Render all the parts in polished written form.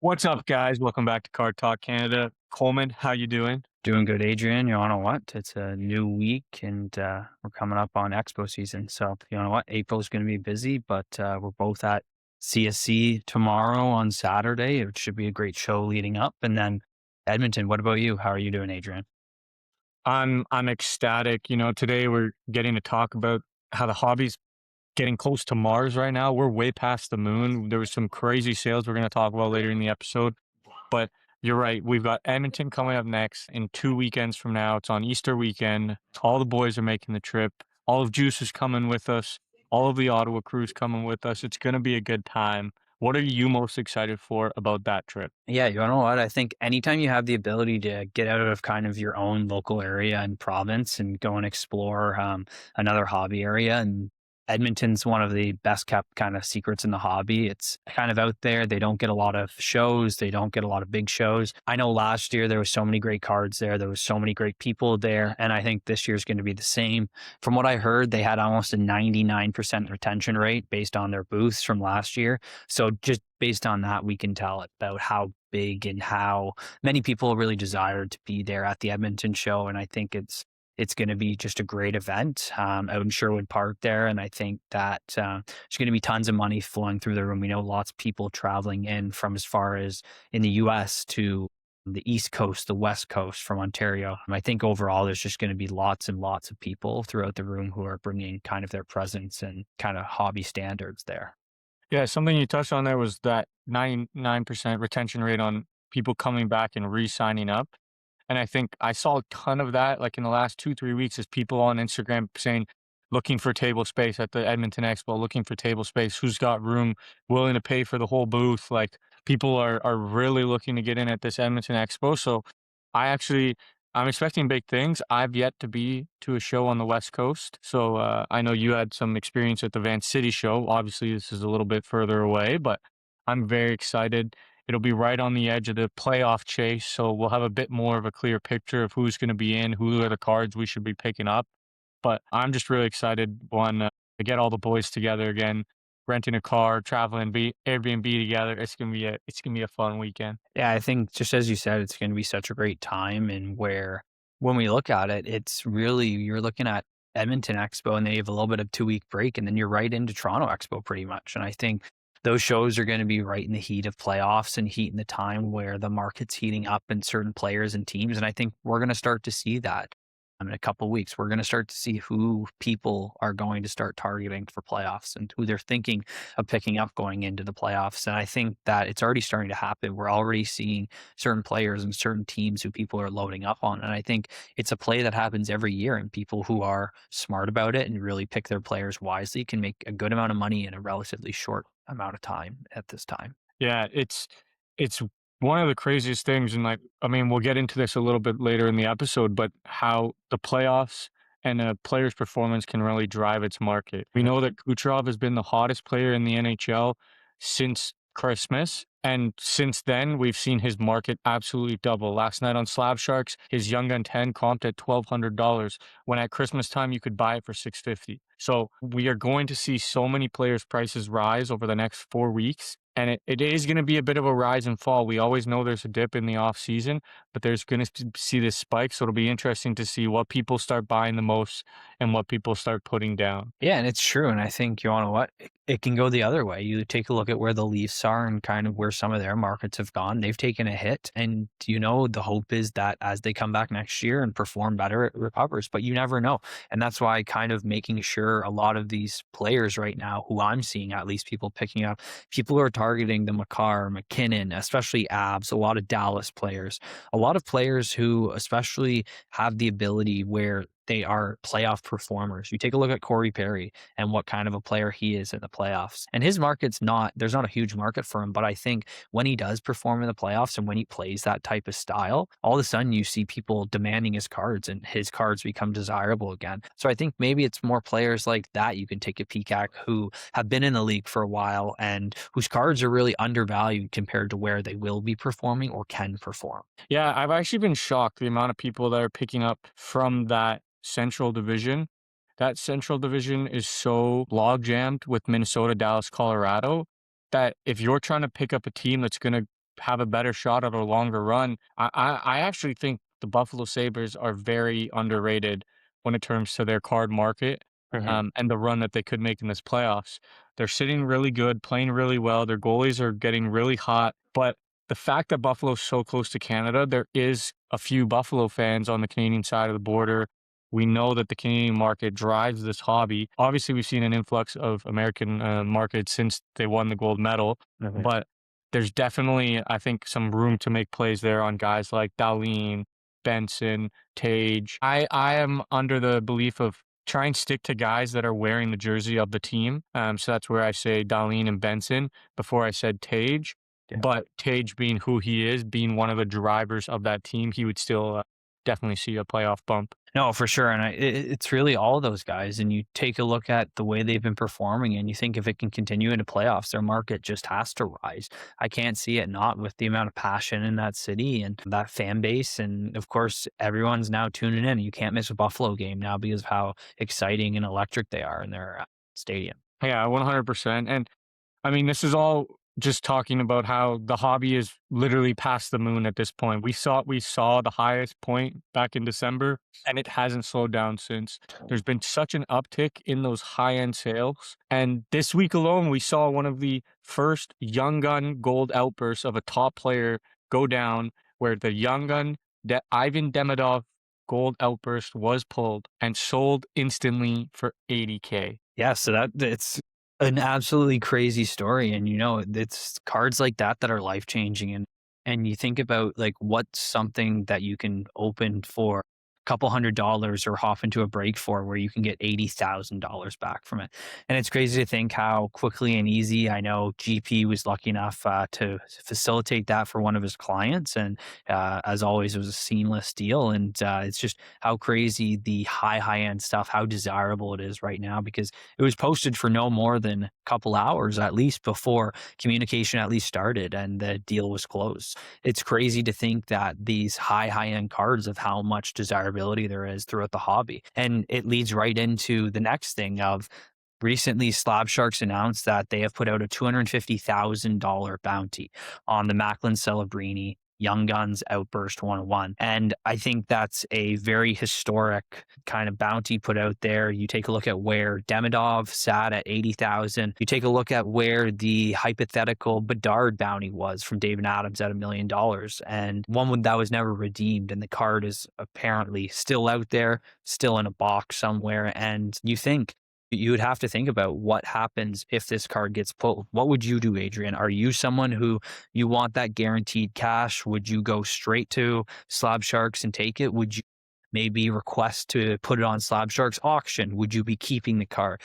What's up, guys? Welcome back to Card Talk Canada. Coleman, how you doing? Doing good, Adrian. You know what? It's a new week and we're coming up on Expo season. So, you know what? April's going to be busy, but we're both at CSE tomorrow on Saturday. It should be a great show leading up. And then Edmonton, what about you? How are you doing, Adrian? I'm ecstatic. Today we're getting to talk about how the hobby's getting close to Mars right now. We're way past the moon. There was some crazy sales we're going to talk about later in the episode. But you're right. We've got Edmonton coming up next in 2 weekends from now. It's on Easter weekend. All the boys are making the trip. All of Juice is coming with us. All of the Ottawa crew's coming with us. It's going to be a good time. What are you most excited for about that trip? Yeah, you know what? I think anytime you have the ability to get out of kind of your own local area and province and go and explore another hobby area, and Edmonton's one of the best kept kind of secrets in the hobby. It's kind of out there. They don't get a lot of shows. They don't get a lot of big shows. I know last year there was so many great cards there. There was so many great people there. And I think this year's going to be the same. From what I heard, they had almost a 99% retention rate based on their booths from last year. So just based on that, we can tell about how big and how many people really desired to be there at the Edmonton show. And I think it's going to be just a great event out in Sherwood Park there. And I think that there's going to be tons of money flowing through the room. We know lots of people traveling in from as far as in the US to the East Coast, the West Coast from Ontario. And I think overall, there's just going to be lots and lots of people throughout the room who are bringing kind of their presence and kind of hobby standards there. Yeah, something you touched on there was that 99% retention rate on people coming back and re-signing up. And I think I saw a ton of that like in the last 2, 3 weeks as people on Instagram saying, looking for table space at the Edmonton Expo, looking for table space, who's got room, willing to pay for the whole booth. Like people are really looking to get in at this Edmonton Expo. So I actually I'm expecting big things. I've yet to be to a show on the West Coast. So I know you had some experience at the Van City show. Obviously, this is a little bit further away, but I'm very excited. It'll be right on the edge of the playoff chase. So we'll have a bit more of a clear picture of who's going to be in, who are the cards we should be picking up. But I'm just really excited, one, to get all the boys together again, renting a car, traveling, be Airbnb together. It's gonna be a fun weekend. Yeah, I think just as you said, it's going to be such a great time. And where when we look at it, it's really, you're looking at Edmonton Expo and then you have a little bit of 2 week break and then you're right into Toronto Expo pretty much. And I think those shows are going to be right in the heat of playoffs and heat in the time where the market's heating up in certain players and teams. And I think we're going to start to see that in a couple of weeks. We're going to start to see who people are going to start targeting for playoffs and who they're thinking of picking up going into the playoffs. And I think that it's already starting to happen. We're already seeing certain players and certain teams who people are loading up on. And I think it's a play that happens every year, and people who are smart about it and really pick their players wisely can make a good amount of money in a relatively short amount of time at this time. Yeah, it's one of the craziest things, and like, I mean, we'll get into this a little bit later in the episode, but how the playoffs and a player's performance can really drive its market. We know that Kucherov has been the hottest player in the NHL since Christmas. And since then, we've seen his market absolutely double. Last night on Slab Sharks, his Young Gun 10 comped at $1,200, when at Christmas time you could buy it for $650. So we are going to see so many players' prices rise over the next 4 weeks. And it is going to be a bit of a rise and fall. We always know there's a dip in the off season, but there's going to see this spike. So it'll be interesting to see what people start buying the most and what people start putting down. Yeah, and it's true. And I think, you know what, it can go the other way. You take a look at where the Leafs are and kind of where some of their markets have gone. They've taken a hit. And, the hope is that as they come back next year and perform better, it recovers. But you never know. And that's why kind of making sure a lot of these players right now, who I'm seeing at least people picking up, people who are targeting the Makar, McKinnon, especially Abs, a lot of Dallas players, a lot of players who especially have the ability where they are playoff performers. You take a look at Corey Perry and what kind of a player he is in the playoffs. And his market's there's not a huge market for him, but I think when he does perform in the playoffs and when he plays that type of style, all of a sudden you see people demanding his cards and his cards become desirable again. So I think maybe it's more players like that you can take a peek at who have been in the league for a while and whose cards are really undervalued compared to where they will be performing or can perform. Yeah, I've actually been shocked the amount of people that are picking up from that Central Division. That Central Division is so log jammed with Minnesota, Dallas, Colorado that if you're trying to pick up a team that's going to have a better shot at a longer run. I actually think the Buffalo Sabres are very underrated when it comes to their card market, Mhm. and the run that they could make in this playoffs. They're sitting really good, playing really well. Their goalies are getting really hot. But the fact that Buffalo's so close to Canada, there is a few Buffalo fans on the Canadian side of the border. We know that the Canadian market drives this hobby. Obviously, we've seen an influx of American markets since they won the gold medal, Mhm. but there's definitely, I think, some room to make plays there on guys like Darlene, Benson, Tage. I am under the belief of try and stick to guys that are wearing the jersey of the team. So that's where I say Darlene and Benson before I said Tage. Yeah. But Tage being who he is, being one of the drivers of that team, he would still definitely see a playoff bump. No, for sure, and it's really all those guys, and you take a look at the way they've been performing, and you think if it can continue into playoffs, their market just has to rise. I can't see it not with the amount of passion in that city and that fan base, and of course, everyone's now tuning in. You can't miss a Buffalo game now because of how exciting and electric they are in their stadium. Yeah, 100%. And I mean, this is all just talking about how the hobby is literally past the moon at this point. We saw the highest point back in December, and it hasn't slowed down since. There's been such an uptick in those high-end sales. And this week alone, we saw one of the first young gun gold outbursts of a top player go down, where the young gun Ivan Demidov gold outburst was pulled and sold instantly for 80K. Yeah, so it's an absolutely crazy story, and it's cards like that that are life changing, and you think about like what's something that you can open for a couple $100 or hop into a break for where you can get $80,000 back from it, and it's crazy to think how quickly and easy. I know GP was lucky enough to facilitate that for one of his clients, and as always, it was a seamless deal, and it's just how crazy the high end stuff, how desirable it is right now because it was posted for no more than a couple hours at least before communication at least started and the deal was closed. It's crazy to think that these high end cards of how much desirability there is throughout the hobby. And it leads right into the next thing of recently Slab Sharks announced that they have put out a $250,000 bounty on the Macklin Celebrini Young Guns Outburst 101. And I think that's a very historic kind of bounty put out there. You take a look at where Demidov sat at 80,000. You take a look at where the hypothetical Bedard bounty was from David Adams at $1 million, and that was never redeemed. And the card is apparently still out there, still in a box somewhere. And you would have to think about what happens if this card gets pulled. What would you do, Adrian? Are you someone who you want that guaranteed cash? Would you go straight to Slab Sharks and take it? Would you maybe request to put it on Slab Sharks auction? Would you be keeping the card?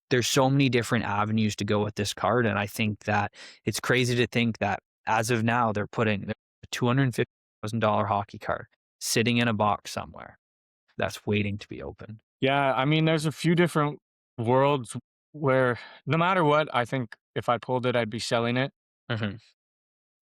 There's so many different avenues to go with this card. And I think that it's crazy to think that as of now, they're putting a $250,000 hockey card sitting in a box somewhere that's waiting to be opened. Yeah, I mean, there's a few different worlds where no matter what, I think if I pulled it, I'd be selling it. Mhm.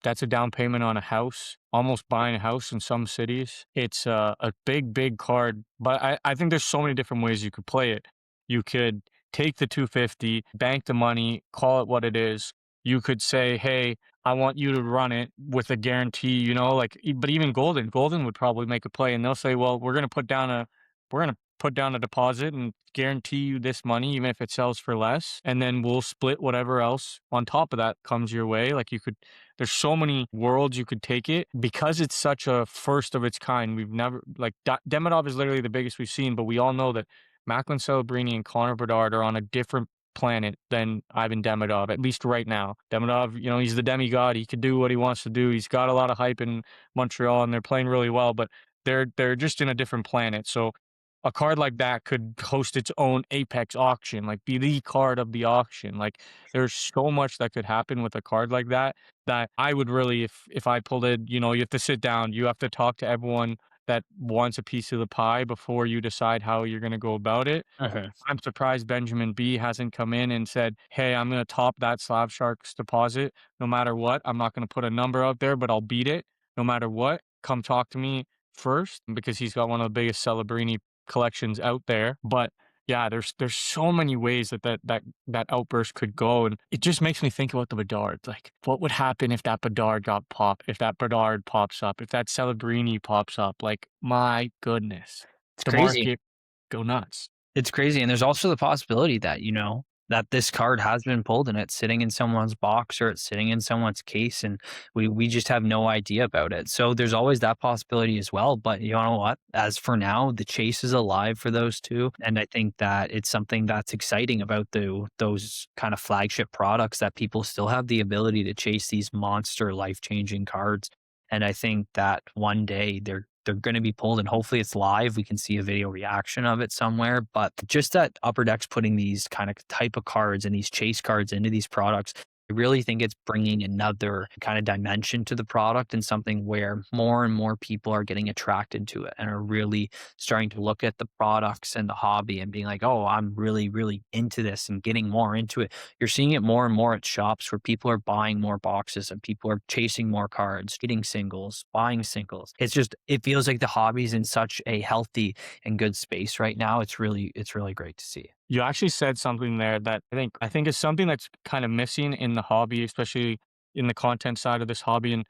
That's a down payment on a house, almost buying a house in some cities. It's a big, big card, but I think there's so many different ways you could play it. You could take the 250, bank the money, call it what it is. You could say, hey, I want you to run it with a guarantee, but even Golden would probably make a play and they'll say, well, we're going to put down a deposit and guarantee you this money, even if it sells for less. And then we'll split whatever else on top of that comes your way. There's so many worlds you could take it because it's such a first of its kind. We've never, Demidov is literally the biggest we've seen, but we all know that Macklin Celebrini and Connor Bedard are on a different planet than Ivan Demidov, at least right now. Demidov, he's the demigod. He could do what he wants to do. He's got a lot of hype in Montreal and they're playing really well, but they're just in a different planet. So a card like that could host its own apex auction, like be the card of the auction. Like there's so much that could happen with a card like that I would really, if I pulled it, you have to sit down, you have to talk to everyone that wants a piece of the pie before you decide how you're going to go about it. Okay. I'm surprised Benjamin B hasn't come in and said, hey, I'm going to top that Slab Sharks deposit no matter what. I'm not going to put a number out there, but I'll beat it no matter what. Come talk to me first because he's got one of the biggest Celebrini collections out there. But Yeah, there's so many ways that outburst could go, and it just makes me think about the Bedard. Like, what would happen if that Bedard got popped? If that Bedard pops up? If that Celebrini pops up? Like, my goodness, It's the crazy. market go nuts. It's crazy, and there's also the possibility that, that this card has been pulled and it's sitting in someone's box or it's sitting in someone's case, and we just have no idea about it. So there's always that possibility as well. But you know what? As for now, the chase is alive for those two, and I think that it's something that's exciting about those kind of flagship products, that people still have the ability to chase these monster life changing cards. And I think that one day they're going to be pulled, and hopefully it's live. We can see a video reaction of it somewhere. But just that Upper Deck's putting these kind of type of cards and these chase cards into these products, I really think it's bringing another kind of dimension to the product, and something where more and more people are getting attracted to it and are really starting to look at the products and the hobby and being like, oh, I'm really, really into this and getting more into it. You're seeing it more and more at shops where people are buying more boxes and people are chasing more cards, getting singles, buying singles. It feels like the hobby's in such a healthy and good space right now. It's really great to see. You actually said something there that I think is something that's kind of missing in the hobby, especially in the content side of this hobby. And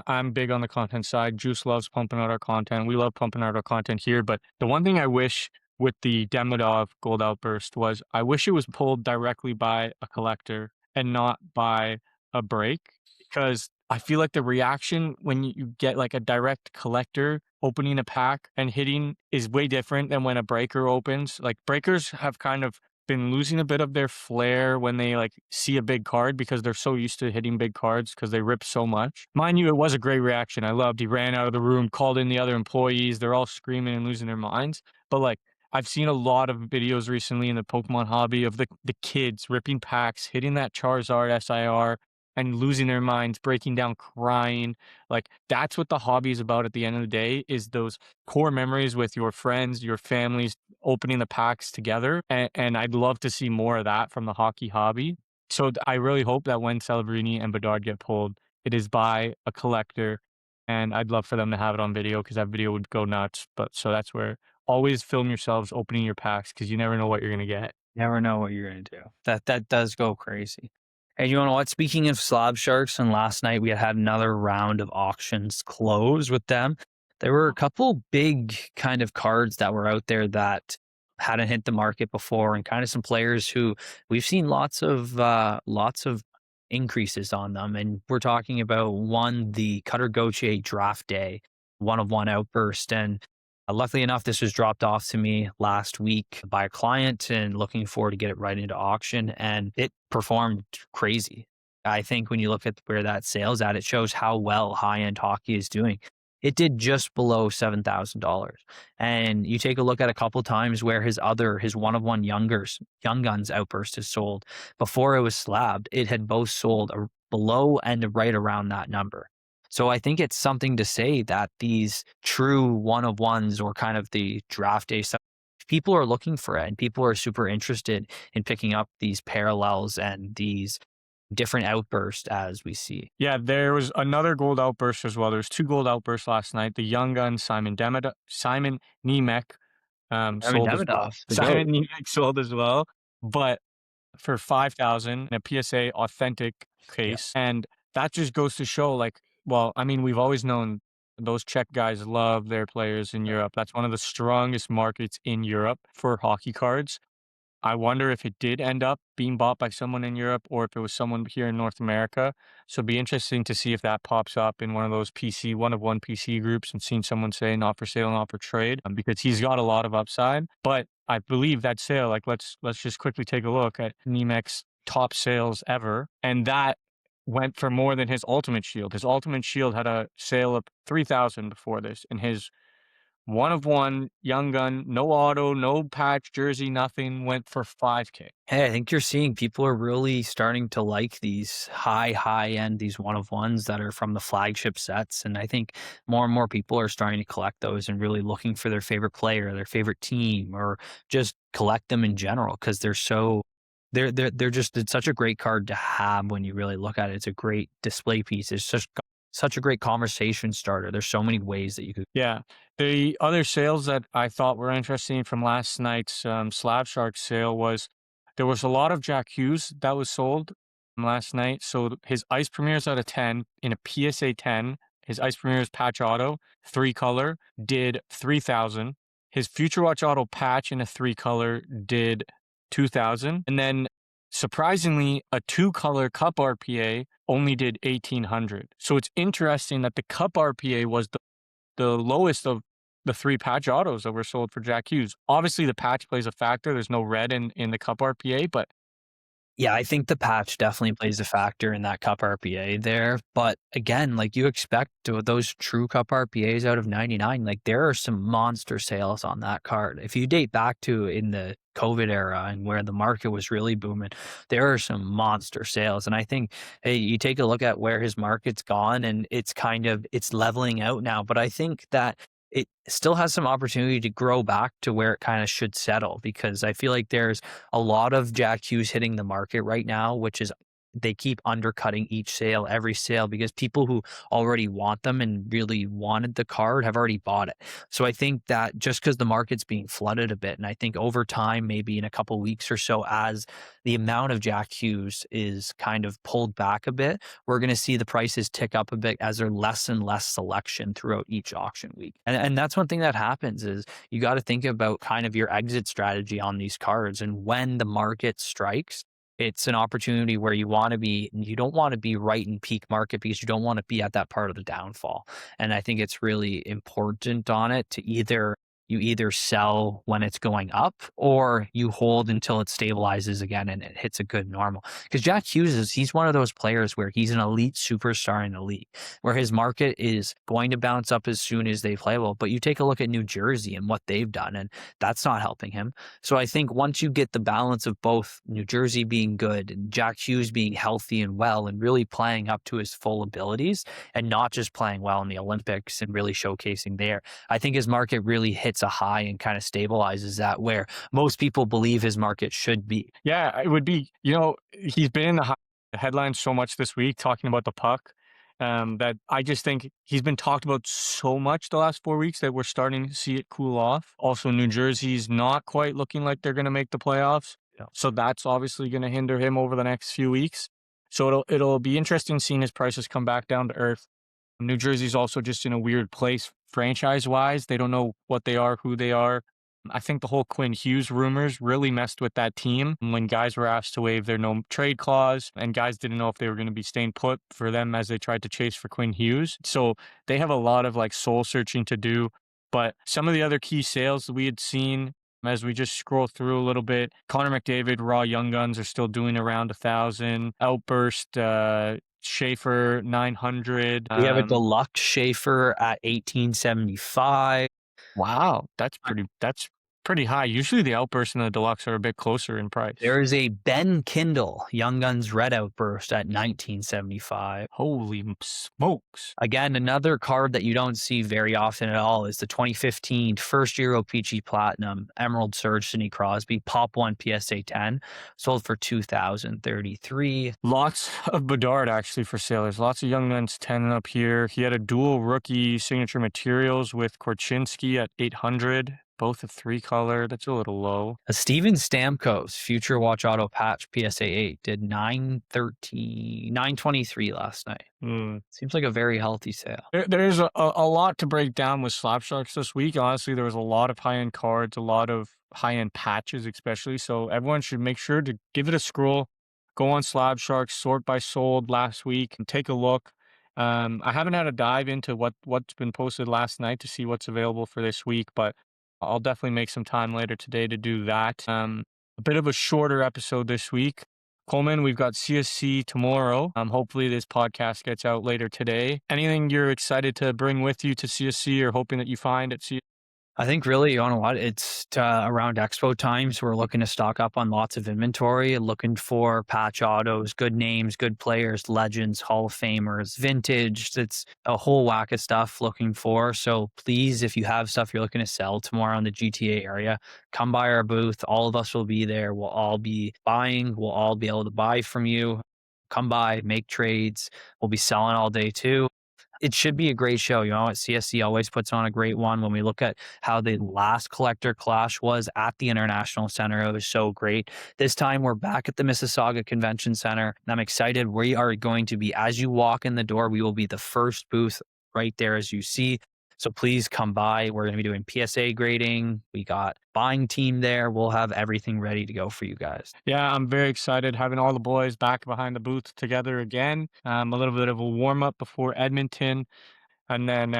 I'm big on the content side. Juice loves pumping out our content. We love pumping out our content here. But the one thing I wish with the Demidov Gold Outburst was I wish it was pulled directly by a collector and not by a break, because I feel like the reaction when you get like a direct collector opening a pack and hitting is way different than when a breaker opens. Like, breakers have kind of been losing a bit of their flair when they like see a big card because they're so used to hitting big cards because they rip so much. Mind you, it was a great reaction. I loved he ran out of the room, called in the other employees. They're all screaming and losing their minds. But like, I've seen a lot of videos recently in the Pokemon hobby of the kids ripping packs, hitting that Charizard SIR and losing their minds, breaking down, crying. Like, that's what the hobby is about at the end of the day, is those core memories with your friends, your families, opening the packs together. And I'd love to see more of that from the hockey hobby. So I really hope that when Celebrini and Bedard get pulled, it is by a collector. And I'd love for them to have it on video because that video would go nuts. But so that's where always film yourselves opening your packs because you never know what you're going to get. Never know what you're gonna do. That does go crazy. And you know what? Speaking of Slab Sharks, and last night we had another round of auctions close with them. There were a couple big kind of cards that were out there that hadn't hit the market before, and kind of some players who we've seen lots of increases on them. And we're talking about one, the Cutter Gauthier draft day, 1 of 1 outburst. And luckily enough, this was dropped off to me last week by a client, and looking forward to get it right into auction. And it performed crazy. I think when you look at where that sales at, it shows how well high end hockey is doing. It did just below $7,000. And you take a look at a couple times where his 1 of 1 young guns outburst has sold. Before it was slabbed, it had both sold below and right around that number. So I think it's something to say that these true 1 of 1s, or kind of the draft day stuff, people are looking for it, and people are super interested in picking up these parallels and these different outbursts as we see. Yeah, there was another gold outburst as well. There's two gold outbursts last night. The young gun Simon Nemec I mean, sold as well. Davidoff, the GOAT. Simon Nemec sold as well, but for 5,000 in a PSA authentic Yeah. case. And that just goes to show, like, well, I mean, we've always known those Czech guys love their players in Right. Europe. That's one of the strongest markets in Europe for hockey cards. I wonder if it did end up being bought by someone in Europe or if it was someone here in North America. So it'd be interesting to see if that pops up in one of those 1 of 1 PC groups and seeing someone say not for sale, not for trade, because he's got a lot of upside. But I believe that sale, like, let's just quickly take a look at Nemec's top sales ever. And that went for more than his Ultimate Shield. His Ultimate Shield had a sale of 3,000 before this, and his 1 of 1 young gun, no auto, no patch, jersey, nothing, went for 5K. Hey, I think you're seeing people are really starting to like these high end, these 1 of 1s that are from the flagship sets. And I think more and more people are starting to collect those and really looking for their favorite player, their favorite team, or just collect them in general, because they're just, it's such a great card to have when you really look at it. It's a great display piece. It's just such a great conversation starter. There's so many ways that you could. Yeah. The other sales that I thought were interesting from last night's Slab Sharks sale was there was a lot of Jack Hughes that was sold last night. So his Ice Premiers out of 10 in a PSA 10, his Ice Premiers patch auto, three color, did 3,000. His Future Watch auto patch in a three color did 2,000. And then surprisingly, a two color Cup RPA only did 1,800. So it's interesting that the Cup RPA was the lowest of the three patch autos that were sold for Jack Hughes. Obviously, the patch plays a factor. There's no red in the Cup RPA, but Yeah, I think the patch definitely plays a factor in that cup RPA there. But again, like you expect those true cup RPAs out of 99, like there are some monster sales on that card. If you date back to in the COVID era and where the market was really booming, there are some monster sales. And I think, hey, you take a look at where his market's gone and it's leveling out now. But I think that it still has some opportunity to grow back to where it kind of should settle because I feel like there's a lot of Jack Hughes hitting the market right now, which is they keep undercutting each sale, every sale, because people who already want them and really wanted the card have already bought it. So I think that just because the market's being flooded a bit, and I think over time, maybe in a couple weeks or so, as the amount of Jack Hughes is kind of pulled back a bit, we're going to see the prices tick up a bit as there's less and less selection throughout each auction week. And that's one thing that happens is you got to think about kind of your exit strategy on these cards. And when the market strikes, it's an opportunity where you want to be, you don't want to be right in peak market because you don't want to be at that part of the downfall. And I think it's really important on it to either sell when it's going up or you hold until it stabilizes again and it hits a good normal. Because Jack Hughes he's one of those players where he's an elite superstar in the league, where his market is going to bounce up as soon as they play well. But you take a look at New Jersey and what they've done, and that's not helping him. So I think once you get the balance of both New Jersey being good and Jack Hughes being healthy and well and really playing up to his full abilities and not just playing well in the Olympics and really showcasing there, I think his market really hits a high and kind of stabilizes that where most people believe his market should be. yeah, it would be, he's been in the headlines so much this week talking about the puck. That I just think he's been talked about so much the last 4 weeks that we're starting to see it cool off. Also, New Jersey's not quite looking like they're going to make the playoffs. Yeah. So that's obviously going to hinder him over the next few weeks. So it'll be interesting seeing his prices come back down to earth. New Jersey's also just in a weird place franchise-wise. They don't know what they are, who they are. I think the whole Quinn Hughes rumors really messed with that team when guys were asked to waive their no trade clause and guys didn't know if they were going to be staying put for them as they tried to chase for Quinn Hughes. So they have a lot of like soul searching to do. But some of the other key sales we had seen as we just scroll through a little bit, Connor McDavid, Raw Young Guns are still doing around 1,000. Outburst, Schaefer 900. We have a deluxe Schaefer at 1875. Wow, that's pretty high. Usually the Outburst and the Deluxe are a bit closer in price. There is a Ben Kindle Young Guns Red Outburst at 1975. Holy smokes. Again, another card that you don't see very often at all is the 2015 first Euro Peachy Platinum Emerald Surge Sidney Crosby Pop 1 PSA 10, sold for 2,033. Lots of Bedard actually for sale. There's lots of Young Guns 10 up here. He had a dual rookie signature materials with Korchinski at 800. Both a three color. That's a little low. A Steven Stamkos Future Watch Auto Patch PSA 8 did 923 last night. Seems like a very healthy sale. There's a lot to break down with Slab Sharks this week. Honestly, there was a lot of high-end cards, a lot of high-end patches especially. So everyone should make sure to give it a scroll. Go on Slab Sharks, sort by sold last week, and take a look. I haven't had a dive into what's been posted last night to see what's available for this week, but I'll definitely make some time later today to do that. A bit of a shorter episode this week. Coleman, we've got CSC tomorrow. Hopefully this podcast gets out later today. Anything you're excited to bring with you to CSC or hoping that you find at CSC? I think really, you know what, it's around Expo times. We're looking to stock up on lots of inventory, looking for patch autos, good names, good players, legends, Hall of Famers, vintage. It's a whole whack of stuff looking for. So please, if you have stuff you're looking to sell tomorrow in the GTA area, come by our booth. All of us will be there. We'll all be buying. We'll all be able to buy from you. Come by, make trades. We'll be selling all day too. It should be a great show. You know, CSE always puts on a great one. When we look at how the last collector clash was at the International Center, it was so great. This time we're back at the Mississauga Convention Center, and I'm excited. We are going to be, as you walk in the door, we will be the first booth right there as you see. So please come by. We're going to be doing PSA grading. We got buying team there. We'll have everything ready to go for you guys. Yeah, I'm very excited having all the boys back behind the booth together again. A little bit of a warm up before Edmonton. And then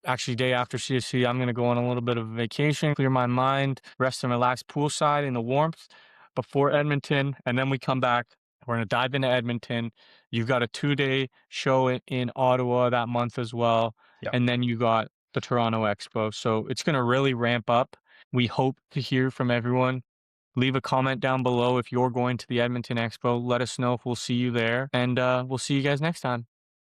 actually day after CSC, I'm going to go on a little bit of a vacation, clear my mind, rest and relax poolside in the warmth before Edmonton. And then we come back. We're going to dive into Edmonton. You've got a 2-day show in Ottawa that month as well. Yep. And then you got the Toronto Expo. So it's going to really ramp up. We hope to hear from everyone. Leave a comment down below if you're going to the Edmonton Expo. Let us know if we'll see you there. And we'll see you guys next time.